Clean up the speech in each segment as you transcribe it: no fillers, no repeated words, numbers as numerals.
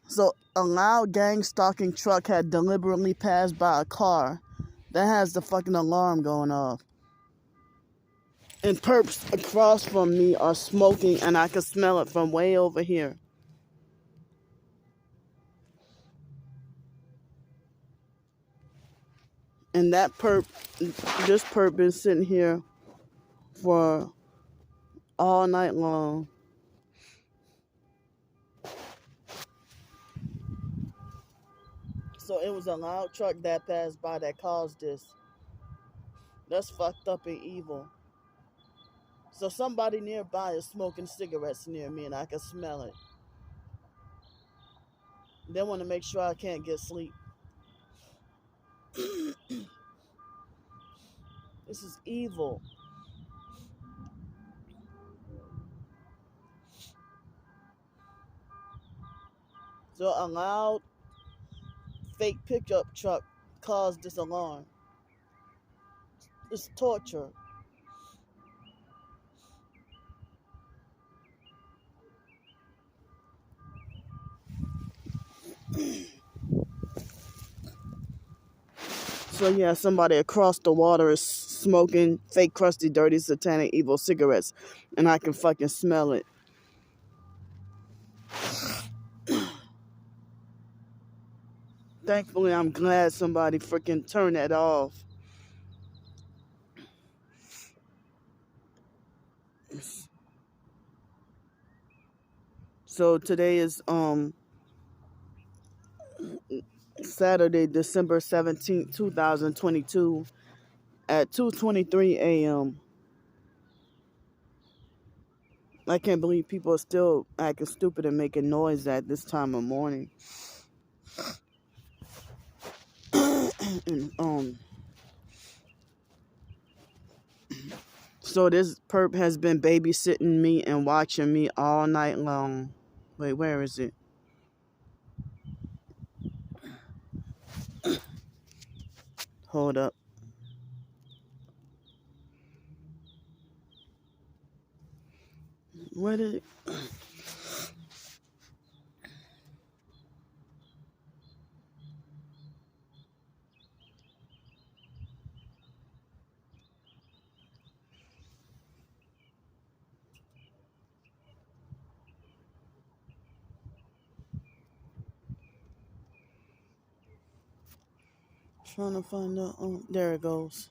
So a loud gang stalking truck had deliberately passed by a car that has the fucking alarm going off. And perps across from me are smoking, and I can smell it from way over here. And this perp been sitting here for all night long. So it was a loud truck that passed by that caused this. That's fucked up and evil. So somebody nearby is smoking cigarettes near me, and I can smell it. They want to make sure I can't get sleep. This is evil. So a loud fake pickup truck caused this alarm. It's torture. So yeah, somebody across the water is smoking fake, crusty, dirty, satanic, evil cigarettes, and I can fucking smell it. Thankfully, I'm glad somebody freaking turned that off. So today is Saturday, December 17th, 2022 at 2:23 a.m. I can't believe people are still acting stupid and making noise at this time of morning. And, so this perp has been babysitting me and watching me all night long. Wait, where is it? Hold up. Where did it? Trying to find out. Oh, there it goes.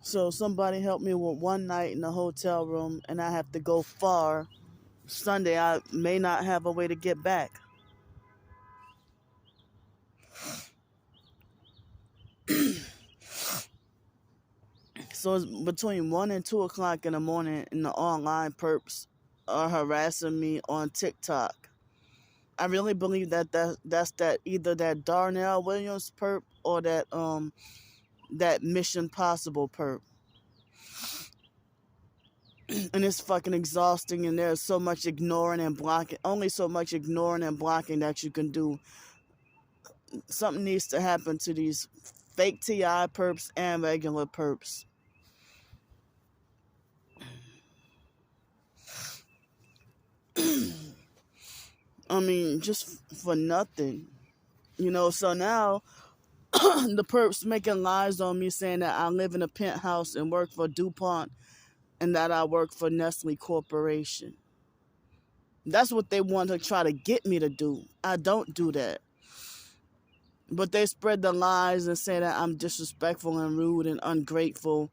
So somebody helped me with one night in the hotel room, and I have to go far. Sunday, I may not have a way to get back. So it's between 1 and 2 o'clock in the morning, and the online perps are harassing me on TikTok. I really believe that's either that Darnell Williams perp or that Mission Possible perp. And it's fucking exhausting, and there's so much ignoring and blocking, only so much ignoring and blocking that you can do. Something needs to happen to these fake TI perps and regular perps. I mean, just for nothing. So now the perps making lies on me, saying that I live in a penthouse and work for DuPont and that I work for Nestle Corporation. That's what they want to try to get me to do. I don't do that. But they spread the lies and say that I'm disrespectful and rude and ungrateful.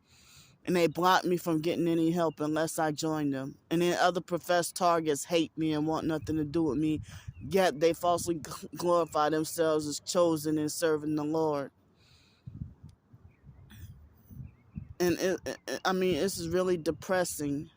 And they block me from getting any help unless I join them. And then other professed targets hate me and want nothing to do with me. Yet they falsely glorify themselves as chosen and serving the Lord. And this is really depressing.